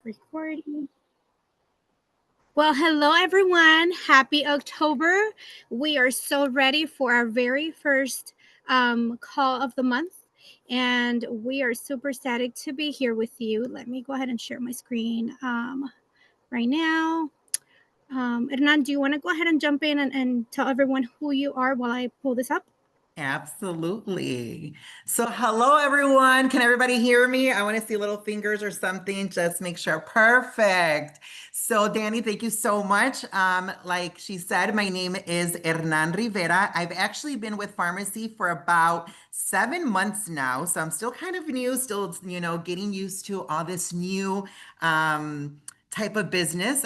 Recording. Well, hello everyone. Happy October. We are so ready for our very first call of the month. And we are super ecstatic to be here with you. Let me go ahead and share my screen right now. Hernan, do you want to go ahead and jump in and tell everyone who you are while I pull this up? Absolutely. So, hello everyone. Can everybody hear me? I want to see little fingers or something. Just make sure. Perfect. So, Danny, thank you so much. Like she said, my name is Hernan Rivera. I've actually been with pharmacy for about 7 months now. So I'm still kind of new, still, getting used to all this new type of business.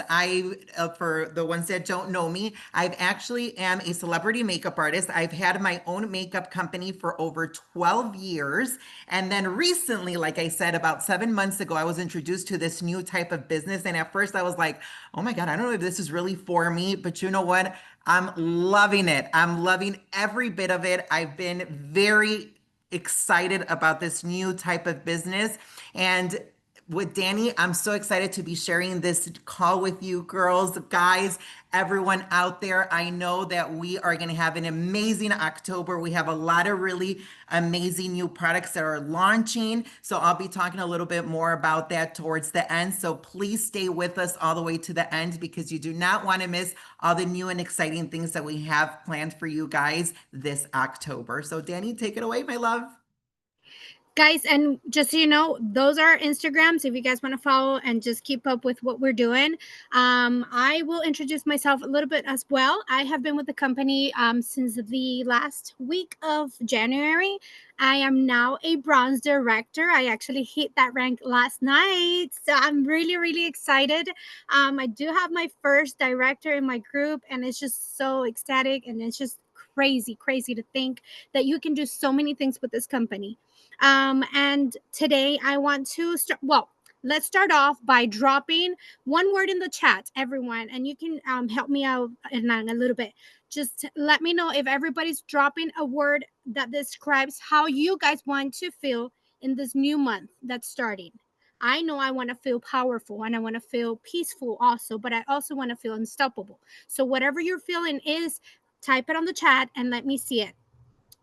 For the ones that don't know me, I've actually am a celebrity makeup artist. I've had my own makeup company for over 12 years. And then recently, like I said, about 7 months ago, I was introduced to this new type of business. And at first I was like, oh my God, I don't know if this is really for me, but you know what? I'm loving it. I'm loving every bit of it. I've been very excited about this new type of business. And with Danny, I'm so excited to be sharing this call with you, girls, guys, everyone out there. I know that we are going to have an amazing October. We have a lot of really amazing new products that are launching. So I'll be talking a little bit more about that towards the end. So please stay with us all the way to the end because you do not want to miss all the new and exciting things that we have planned for you guys this October. So, Danny, take it away, my love. Guys, and just so you know, those are our Instagrams if you guys want to follow and just keep up with what we're doing. I will introduce myself a little bit as well. I have been with the company since the last week of January. I am now a bronze director. I actually hit that rank last night, so I'm really, really excited. I do have my first director in my group, and it's just so ecstatic, and it's just crazy to think that you can do so many things with this company. And today I want to start. Well, let's start off by dropping one word in the chat, everyone, and you can help me out a little bit. Just let me know if everybody's dropping a word that describes how you guys want to feel in this new month that's starting. I know I want to feel powerful and I want to feel peaceful also, but I also want to feel unstoppable. So, whatever you're feeling is, type it on the chat and let me see it,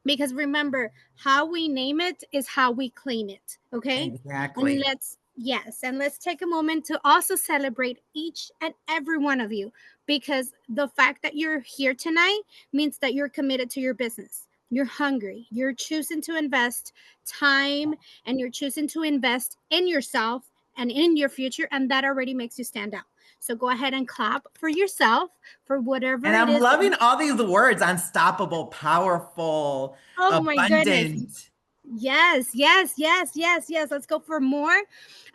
because remember, how we name it is how we claim it. Okay. And Exactly. let's take a moment to also celebrate each and every one of you, because the fact that you're here tonight means that you're committed to your business. You're hungry, you're choosing to invest time, and you're choosing to invest in yourself and in your future, and that already makes you stand out. So go ahead and clap for yourself for whatever And it I'm is that loving all these words: unstoppable, powerful, oh my goodness. abundant. Yes. Let's go for more.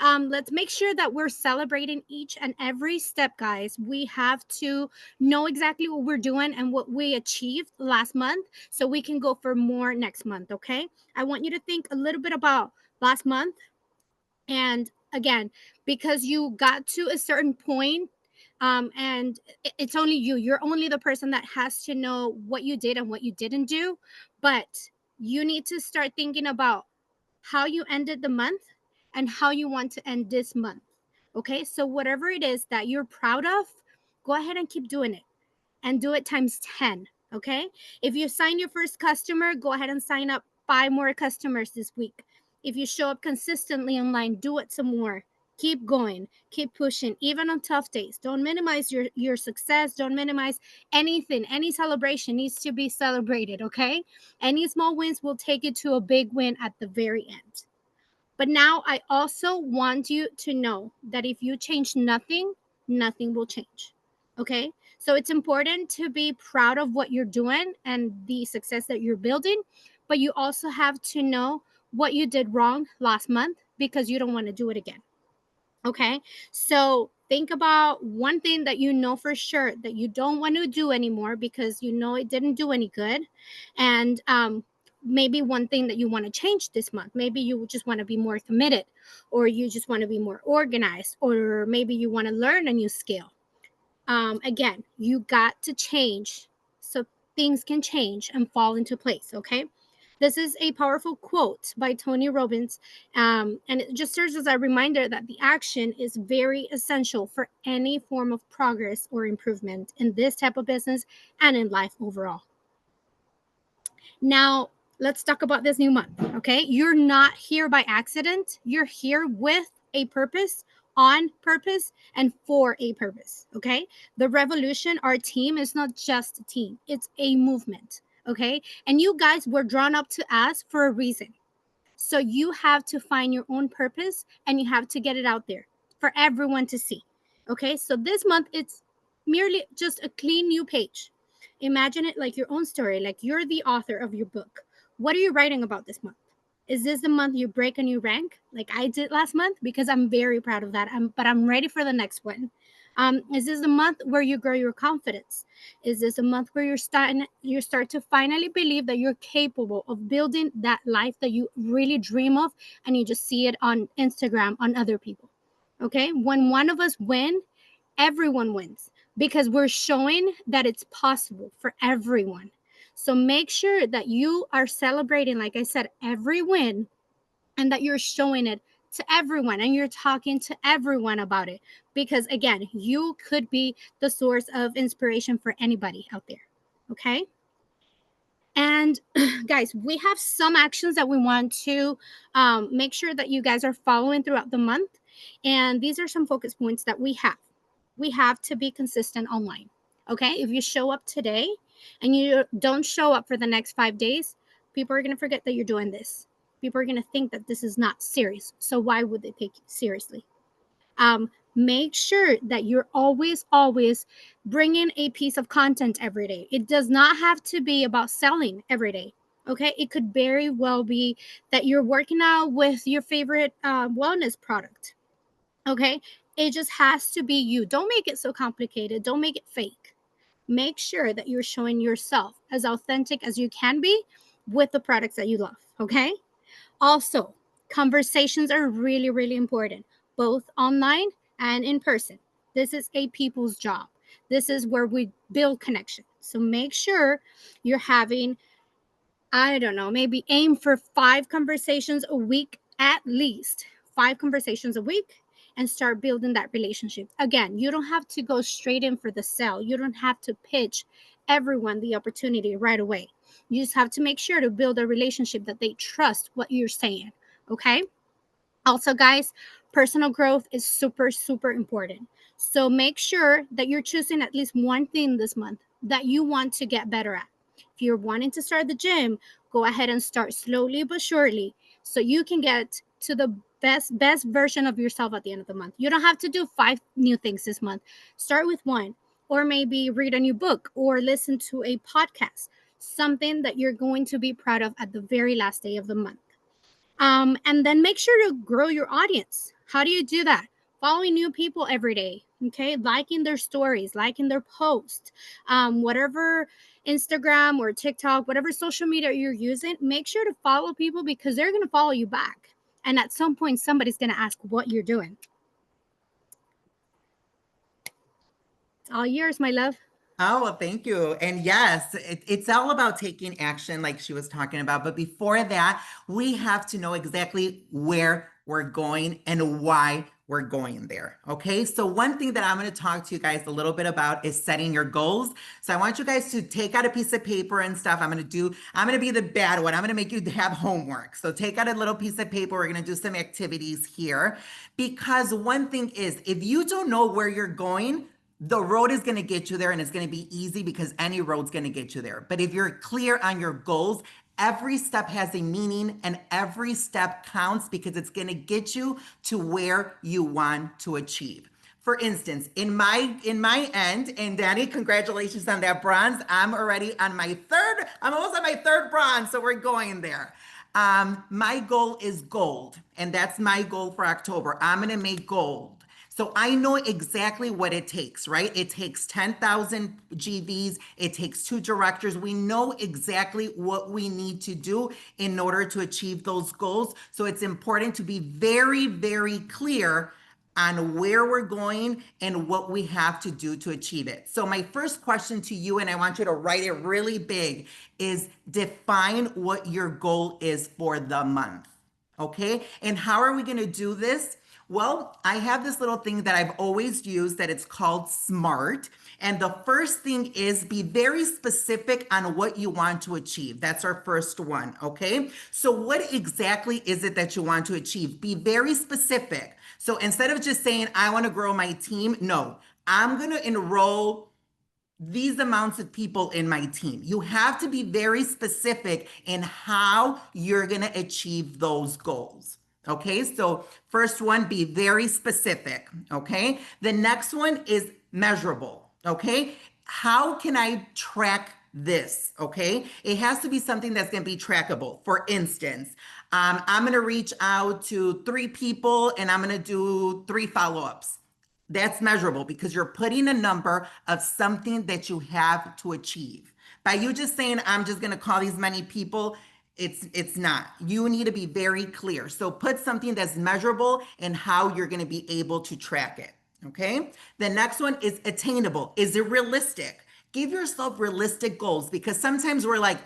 Let's make sure that we're celebrating each and every step, guys. We have to know exactly what we're doing and what we achieved last month so we can go for more next month, okay? I want you to think a little bit about last month. And again, because you got to a certain point, and it's only you. You're only the person that has to know what you did and what you didn't do. But you need to start thinking about how you ended the month and how you want to end this month. Okay, so whatever it is that you're proud of, go ahead and keep doing it and do it times 10. Okay, if you sign your first customer, go ahead and sign up 5 more customers this week. If you show up consistently online, do it some more. Keep going, keep pushing, even on tough days. Don't minimize your success. Don't minimize anything. Any celebration needs to be celebrated. Okay, any small wins will take you to a big win at the very end. But now I also want you to know that if you change nothing, nothing will change. Okay? So it's important to be proud of what you're doing and the success that you're building, but you also have to know what you did wrong last month because you don't want to do it again. Okay? So think about one thing that you know for sure that you don't want to do anymore because you know it didn't do any good. And maybe one thing that you want to change this month. Maybe you just want to be more committed, or you just want to be more organized, or maybe you want to learn a new skill. Again, you got to change so things can change and fall into place. Okay. This is a powerful quote by Tony Robbins, and it just serves as a reminder that the action is very essential for any form of progress or improvement in this type of business and in life overall. Now, let's talk about this new month, okay? You're not here by accident. You're here with a purpose, on purpose, and for a purpose, okay? The revolution, our team, is not just a team, it's a movement, okay? And you guys were drawn up to us for a reason. So you have to find your own purpose and you have to get it out there for everyone to see. Okay, so this month it's merely just a clean new page. Imagine it like your own story, like you're the author of your book. What are you writing about this month? Is this the month you break a new rank like I did last month? Because I'm very proud of that. But I'm ready for the next one. Is this the month where you grow your confidence? Is this a month where you start to finally believe that you're capable of building that life that you really dream of, and you just see it on Instagram on other people? Okay, when one of us win, everyone wins because we're showing that it's possible for everyone. So make sure that you are celebrating, like I said, every win, and that you're showing it to everyone and you're talking to everyone about it, because again, you could be the source of inspiration for anybody out there. Okay, and guys, we have some actions that we want to make sure that you guys are following throughout the month, and these are some focus points that we have to be consistent online. Okay, if you show up today and you don't show up for the next 5 days, people are going to forget that you're doing this. People are going to think that this is not serious, so why would they take you seriously? Make sure that you're always bringing a piece of content every day. It does not have to be about selling every day. Okay, it could very well be that you're working out with your favorite wellness product. Okay, it just has to be you. Don't make it so complicated, don't make it fake. Make sure that you're showing yourself as authentic as you can be with the products that you love. Okay, also, conversations are really, really important, both online and in person. This is a people's job. This is where we build connection. So make sure you're having, I don't know, maybe aim for 5 conversations a week at least. 5 conversations a week, and start building that relationship. Again, you don't have to go straight in for the sell. You don't have to pitch everyone the opportunity right away. You just have to make sure to build a relationship that they trust what you're saying. Okay? Also, guys, personal growth is super, super important. So make sure that you're choosing at least one thing this month that you want to get better at. If you're wanting to start the gym, go ahead and start slowly but surely so you can get to the best version of yourself at the end of the month. You don't have to do 5 new things this month. Start with one, or maybe read a new book or listen to a podcast, something that you're going to be proud of at the very last day of the month. And then make sure to grow your audience. How do you do that? Following new people every day, okay? Liking their stories, liking their posts, whatever Instagram or TikTok, whatever social media you're using, make sure to follow people because they're going to follow you back. And at some point, somebody's going to ask what you're doing. It's all yours, my love. Oh, well, thank you. And yes, it's all about taking action, like she was talking about. But before that, we have to know exactly where we're going and why we're going there. Okay. So, one thing that I'm going to talk to you guys a little bit about is setting your goals. So, I want you guys to take out a piece of paper and stuff. I'm going to be the bad one. I'm going to make you have homework. So, take out a little piece of paper. We're going to do some activities here. Because one thing is, if you don't know where you're going, the road is going to get you there and it's going to be easy because any road's going to get you there. But if you're clear on your goals, every step has a meaning and every step counts because it's going to get you to where you want to achieve. For instance, in my end, and Danny, congratulations on that bronze. I'm already on my third, I'm almost on my third bronze, so we're going there. My goal is gold, and that's my goal for October. I'm going to make gold. So I know exactly what it takes, right? It takes 10,000 GVs. It takes 2 directors. We know exactly what we need to do in order to achieve those goals. So it's important to be very, very clear on where we're going and what we have to do to achieve it. So, my first question to you, and I want you to write it really big, is define what your goal is for the month. Okay. And how are we going to do this? Well, I have this little thing that I've always used that it's called SMART. And the first thing is be very specific on what you want to achieve. That's our first one. Okay. So, what exactly is it that you want to achieve? Be very specific. So, instead of just saying, I want to grow my team, no, I'm going to enroll these amounts of people in my team. You have to be very specific in how you're going to achieve those goals. Okay, so first one, be very specific. Okay, the next one is measurable. Okay, how can I track this? Okay, it has to be something that's going to be trackable. For instance, I'm going to reach out to 3 people and I'm going to do 3 follow-ups. That's measurable because you're putting a number of something that you have to achieve. By you just saying, I'm just going to call these many people, it's not. You need to be very clear. So put something that's measurable and how you're going to be able to track it. Okay. The next one is attainable. Is it realistic? Give yourself realistic goals because sometimes we're like,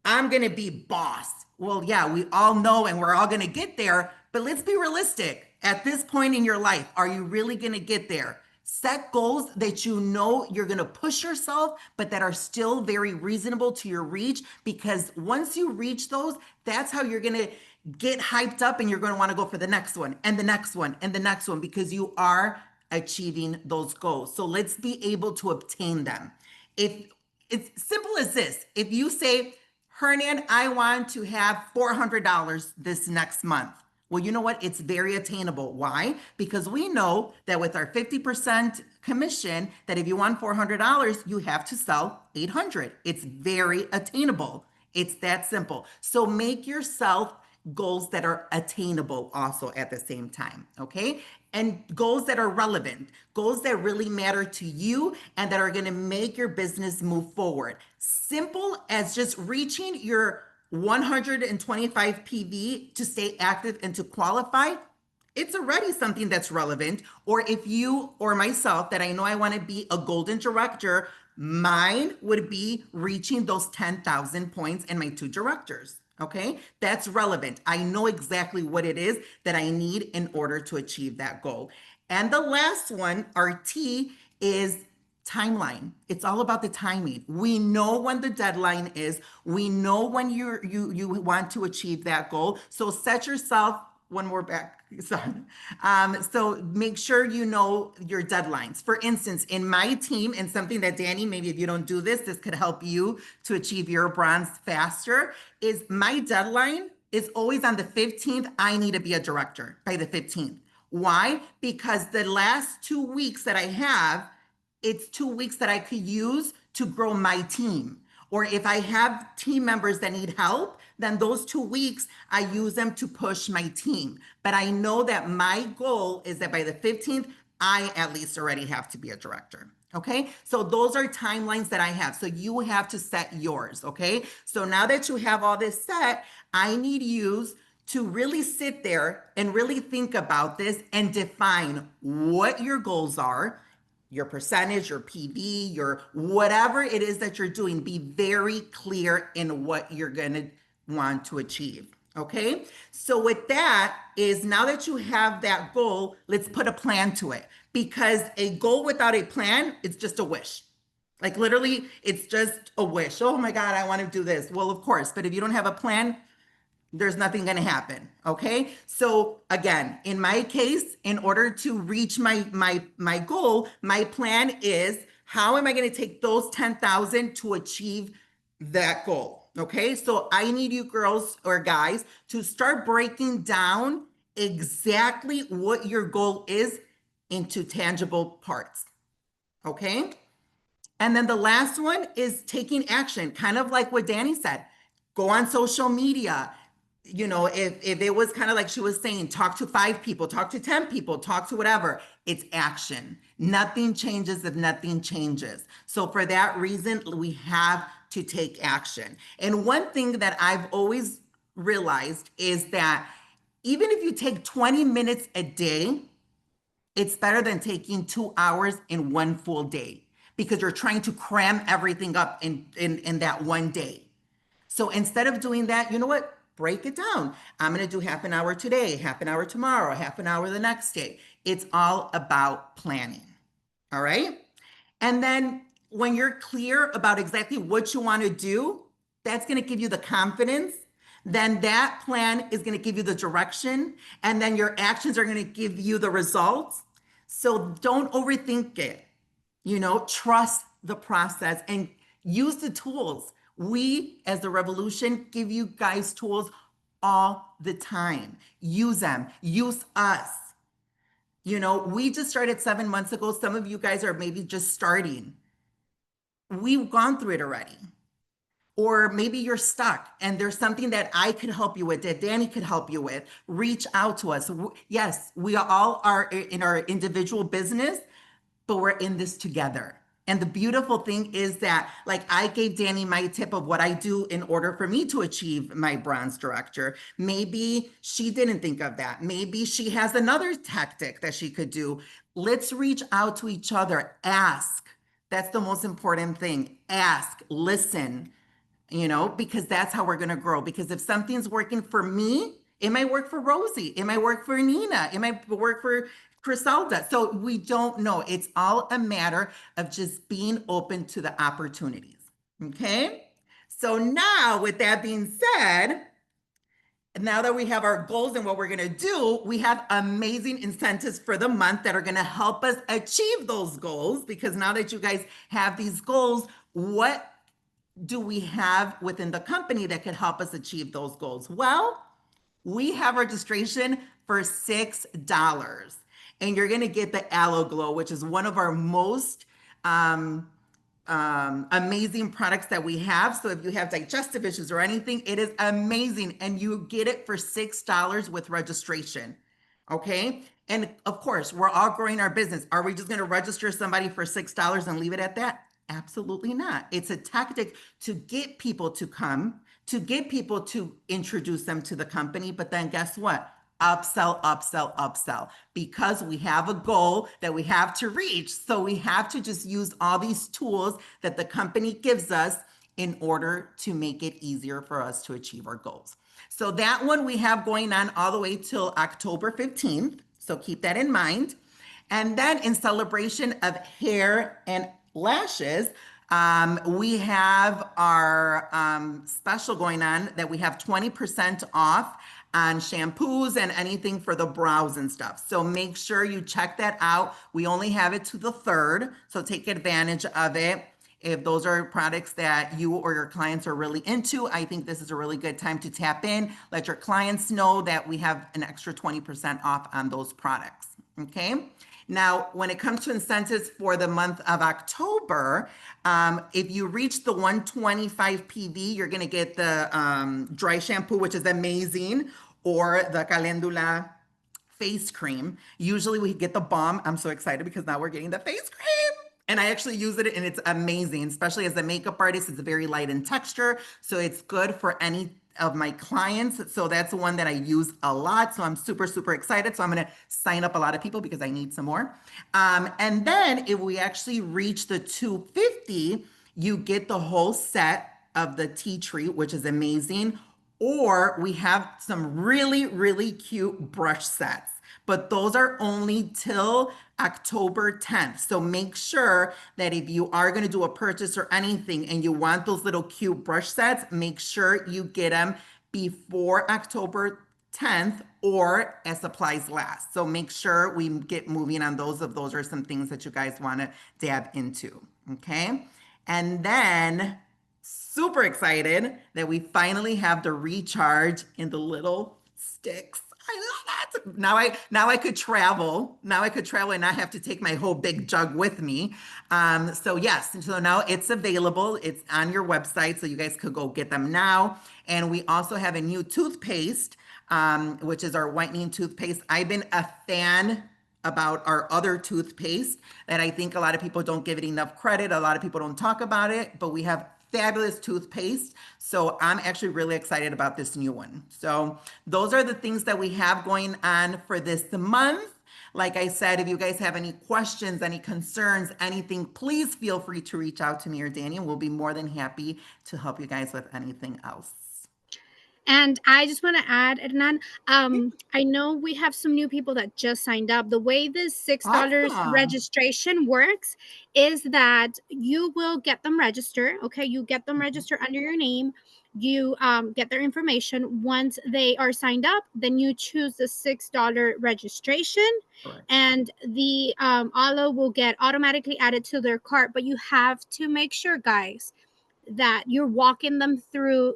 I'm going to be boss. Well, yeah, we all know and we're all going to get there, but let's be realistic. At this point in your life, are you really going to get there? Set goals that you know you're going to push yourself, but that are still very reasonable to your reach. Because once you reach those, that's how you're going to get hyped up and you're going to want to go for the next one and the next one and the next one because you are achieving those goals. So let's be able to obtain them. If it's simple as this, if you say, Hernan, I want to have $400 this next month. Well, you know what? It's very attainable. Why? Because we know that with our 50% commission, that if you want $400, you have to sell 800. It's very attainable. It's that simple. So make yourself goals that are attainable also at the same time, okay? And goals that are relevant, goals that really matter to you and that are going to make your business move forward. Simple as just reaching your 125 PV to stay active and to qualify, it's already something that's relevant. Or if you or myself, that I know I want to be a golden director, mine would be reaching those 10,000 points and my 2 directors. Okay, that's relevant. I know exactly what it is that I need in order to achieve that goal. And the last one, our T, is timeline. It's all about the timing. We know when the deadline is. We know when you want to achieve that goal. So set yourself one more back. Sorry. So make sure you know your deadlines. For instance, in my team, and something that Danny, maybe if you don't do this, this could help you to achieve your bronze faster, is my deadline is always on the 15th. I need to be a director by the 15th. Why? Because the last 2 weeks that I have, it's 2 weeks that I could use to grow my team. Or if I have team members that need help, then those 2 weeks, I use them to push my team. But I know that my goal is that by the 15th, I at least already have to be a director. Okay, so those are timelines that I have. So you have to set yours. Okay, so now that you have all this set, I need you to really sit there and really think about this and define what your goals are, your percentage, your PV, your whatever it is that you're doing. Be very clear in what you're going to want to achieve. Okay. So with that is, now that you have that goal, let's put a plan to it, because a goal without a plan, it's just a wish. Like literally, it's just a wish. Oh my God, I want to do this. Well, of course, but if you don't have a plan, there's nothing going to happen. Okay. So again, in my case, in order to reach my goal, my plan is, how am I going to take those 10,000 to achieve that goal? Okay. So I need you girls or guys to start breaking down exactly what your goal is into tangible parts. Okay. And then the last one is taking action, kind of like what Danny said. Go on social media. You know, if it was kind of like she was saying, talk to 5 people, talk to 10 people, talk to whatever, it's action. Nothing changes if nothing changes. So for that reason, we have to take action. And one thing that I've always realized is that even if you take 20 minutes a day It's better than taking 2 hours in one full day because you're trying to cram everything up in that one day. So instead of doing that, you know what? Break it down. I'm going to do half an hour today, half an hour tomorrow, half an hour the next day. It's all about planning. All right. And then when you're clear about exactly what you want to do, that's going to give you the confidence. Then that plan is going to give you the direction. And then your actions are going to give you the results. So don't overthink it. Trust the process and use the tools. We, as the revolution, give you guys tools all the time. Use them, use us. We just started 7 months ago. Some of you guys are maybe just starting. We've gone through it already. Or maybe you're stuck and there's something that I could help you with, that Danny could help you with. Reach out to us. Yes, we all are in our individual business, but we're in this together. And the beautiful thing is that, like, I gave Danny my tip of what I do in order for me to achieve my bronze director. Maybe she didn't think of that. Maybe she has another tactic that she could do. Let's reach out to each other. Ask. That's the most important thing. Ask, listen, because that's how we're going to grow. Because if something's working for me, it might work for Rosie. It might work for Nina. It might work for Criselda. So we don't know. It's all a matter of just being open to the opportunities. Okay. So now, with that being said, now that we have our goals and what we're going to do, we have amazing incentives for the month that are going to help us achieve those goals. Because now that you guys have these goals, what do we have within the company that could help us achieve those goals? Well, we have registration for $6. And you're going to get the Aloe Glow, which is one of our most amazing products that we have. So if you have digestive issues or anything, it is amazing. And you get it for $6 with registration. Okay. And of course, we're all growing our business. Are we just going to register somebody for $6 and leave it at that? Absolutely not. It's a tactic to get people to come, to get people to introduce them to the company. But then guess what? Upsell, upsell, upsell, because we have a goal that we have to reach. So we have to just use all these tools that the company gives us in order to make it easier for us to achieve our goals. So that one we have going on all the way till October 15th. So keep that in mind. And then in celebration of hair and lashes, we have our special going on that we have 20% off on shampoos and anything for the brows and stuff. So make sure you check that out. We only have it to the 3rd, so take advantage of it. If those are products that you or your clients are really into, I think this is a really good time to tap in. Let your clients know that we have an extra 20% off on those products. Okay. Now, when it comes to incentives for the month of October, if you reach the 125 PV, you're going to get the dry shampoo, which is amazing, or the calendula face cream. Usually we get the balm. I'm so excited because now we're getting the face cream. And I actually use it and it's amazing, especially as a makeup artist. It's very light in texture. So it's good for any of my clients. So that's the one that I use a lot. So I'm super, super excited. So I'm going to sign up a lot of people because I need some more. And then if we actually reach the 250, you get the whole set of the tea tree, which is amazing. Or we have some really, really cute brush sets, but those are only till October 10th. So make sure that if you are going to do a purchase or anything and you want those little cute brush sets, make sure you get them before October 10th or as supplies last. So make sure we get moving on those if those are some things that you guys want to dab into. Okay. And then super excited that we finally have the recharge in the little sticks. I love that. Now I could travel. Now I could travel and not have to take my whole big jug with me. So yes, so now it's available. It's on your website, so you guys could go get them now. And we also have a new toothpaste, which is our whitening toothpaste. I've been a fan about our other toothpaste that I think a lot of people don't give it enough credit. A lot of people don't talk about it, but we have fabulous toothpaste. So I'm actually really excited about this new one. So those are the things that we have going on for this month. Like I said, if you guys have any questions, any concerns, anything, please feel free to reach out to me or Danny, and we'll be more than happy to help you guys with anything else. And I just want to add, Hernan, I know we have some new people that just signed up. The way this $6 Awesome. registration works is that you will get them registered. Okay, you get them Mhm. registered under your name. You get their information. Once they are signed up, then you choose the $6 registration, Correct. and the alo will get automatically added to their cart. But you have to make sure, guys, that you're walking them through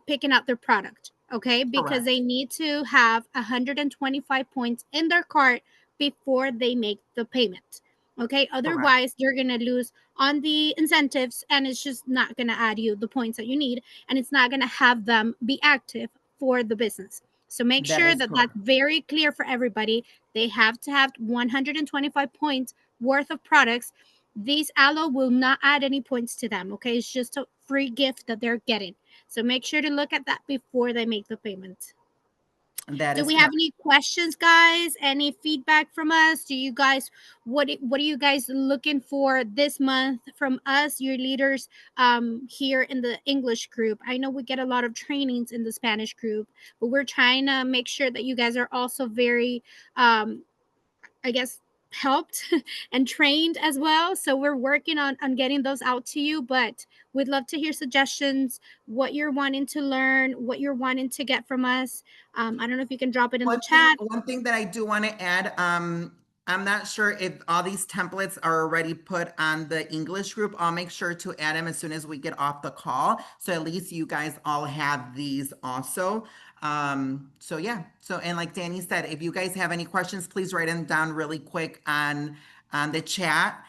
picking out their product, okay? Because they Correct. need to have 125 points in their cart before they make the payment, okay? Correct. Otherwise, you're going to lose on the incentives, and it's just not going to add you the points that you need, and it's not going to have them be active for the business. So make That sure is that that's correct. very clear for everybody. They have to have 125 points worth of products. These aloe will not add any points to them, okay? It's just a free gift that they're getting. So make sure to look at that before they make the payment. That Do is we have correct. any questions, guys? Any feedback from us? Do you guys, what are you guys looking for this month from us, your leaders, here in the English group? I know we get a lot of trainings in the Spanish group, but we're trying to make sure that you guys are also very I guess, helped and trained as well. So we're working on getting those out to you, but we'd love to hear suggestions, what you're wanting to learn, what you're wanting to get from us. I don't know if you can drop it in the chat. One thing that I do want to add, I'm not sure if all these templates are already put on the English group. I'll make sure to add them as soon as we get off the call. So at least you guys all have these also. So yeah. So, and like Danny said, if you guys have any questions, please write them down really quick on the chat.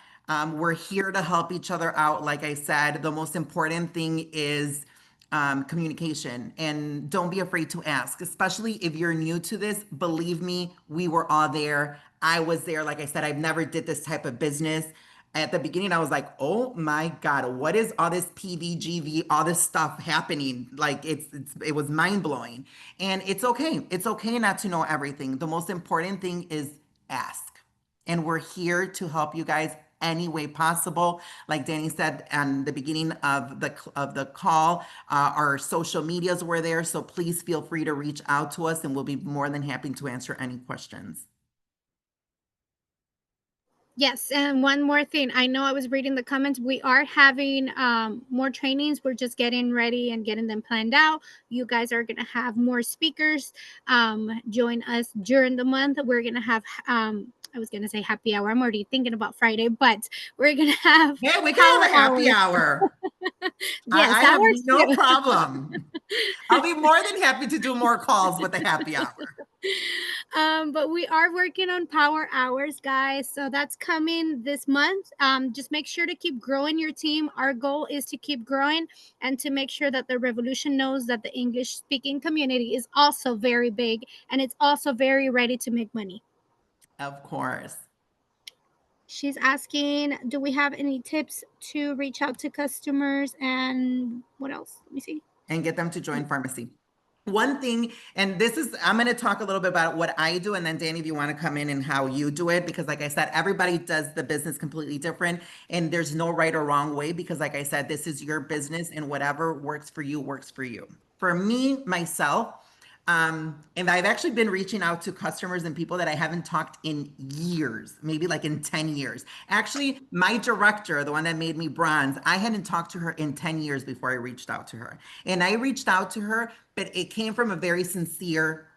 We're here to help each other out. Like I said, the most important thing is communication, and don't be afraid to ask, especially if you're new to this. Believe me, we were all there. I was there. Like I said, I've never did this type of business. At the beginning, I was like, oh my God, what is all this PVGV, all this stuff happening? Like it was mind blowing. And it's okay. It's okay not to know everything. The most important thing is ask. And we're here to help you guys any way possible. Like Danny said in the beginning of the call, our social medias were there, so please feel free to reach out to us, and we'll be more than happy to answer any questions. Yes, and one more thing. I know I was reading the comments. We are having more trainings. We're just getting ready and getting them planned out. You guys are going to have more speakers join us during the month. We're going to have, I was going to say happy hour. I'm already thinking about Friday, but we're going to have Yeah, we can power have a happy hours. hour. Yes, I that have works no too. problem. I'll be more than happy to do more calls with the happy hour. But we are working on power hours, guys. So that's coming this month. Just make sure to keep growing your team. Our goal is to keep growing and to make sure that the revolution knows that the English speaking community is also very big and it's also very ready to make money. Of course. She's asking, do we have any tips to reach out to customers and what else? Let me see. And get them to join pharmacy. One thing, and this is, I'm going to talk a little bit about what I do, and then Danny, if you want to come in and how you do it, because like I said, everybody does the business completely different, and there's no right or wrong way, because like I said, this is your business, and whatever works for you works for you. For me, myself, and I've actually been reaching out to customers and people that I haven't talked in years, maybe like in 10 years. Actually, my director, the one that made me bronze, I hadn't talked to her in 10 years before I reached out to her. And I reached out to her, but it came from a sincere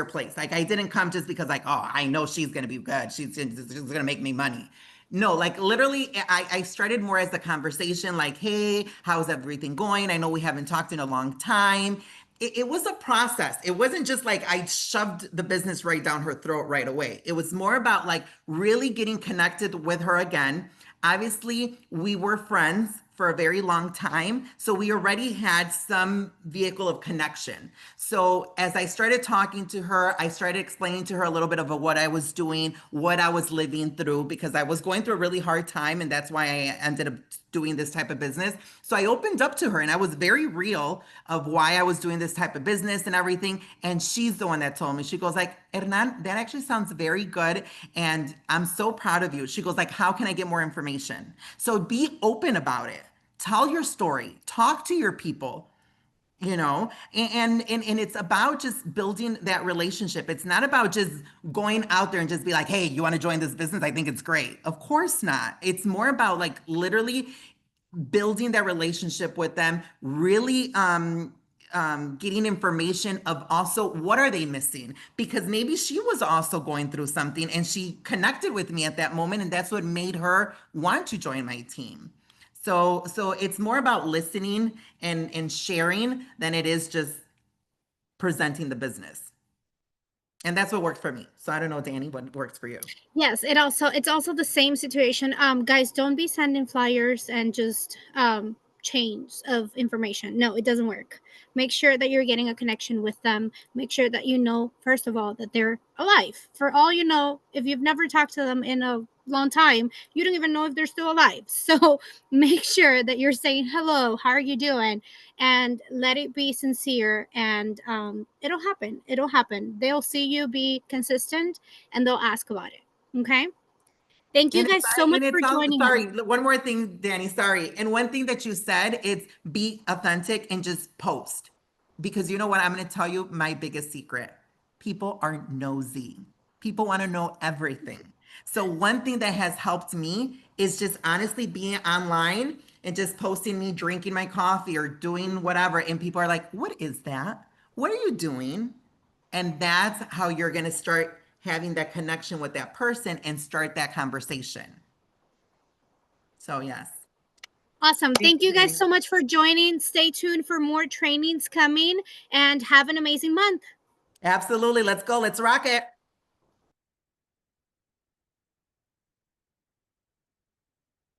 place. Like I didn't come just because like, oh, I know she's gonna be good. She's gonna make me money. No, like literally, I started more as a conversation, like, hey, how's everything going? I know we haven't talked in a long time. It was a process. It wasn't just like I shoved the business right down her throat right away. It was more about like really getting connected with her again. Obviously, we were friends for a very long time. So we already had some vehicle of connection. So as I started talking to her, I started explaining to her a little bit of what I was doing, what I was living through, because I was going through a really hard time. And that's why I ended up doing this type of business. So I opened up to her and I was very real of why I was doing this type of business and everything. And she's the one that told me, she goes like, Hernan, that actually sounds very good. And I'm so proud of you. She goes like, how can I get more information? So be open about it. Tell your story. Talk to your people, and it's about just building that relationship. It's not about just going out there and just be like, hey, you want to join this business? I think it's great. Of course not. It's more about like literally building that relationship with them, really getting information of also what are they missing, because maybe she was also going through something and she connected with me at that moment, and that's what made her want to join my team. So it's more about listening and sharing than it is just presenting the business. And that's what worked for me. So I don't know, Danny, what works for you. Yes, it's also the same situation. Guys, don't be sending flyers and just chains of information. No, it doesn't work. Make sure that you're getting a connection with them. Make sure that you know, first of all, that they're alive. For all you know, if you've never talked to them in a long time, you don't even know if they're still alive. So make sure that you're saying hello, how are you doing, and let it be sincere. And it'll happen. It'll happen. They'll see you be consistent, and they'll ask about it. Okay. Thank you And guys so much for it's all joining us. sorry. One more thing, Danny. Sorry. And one thing that you said is be authentic and just post. Because you know what? I'm going to tell you my biggest secret. People are nosy. People want to know everything. So one thing that has helped me is just honestly being online and just posting me drinking my coffee or doing whatever. And people are like, "What is that? What are you doing?" And that's how you're going to start having that connection with that person and start that conversation. So, yes. Awesome. Thank Thank you, you guys Danny. so much for joining. Stay tuned for more trainings coming, and have an amazing month. Absolutely. Let's go. Let's rock it.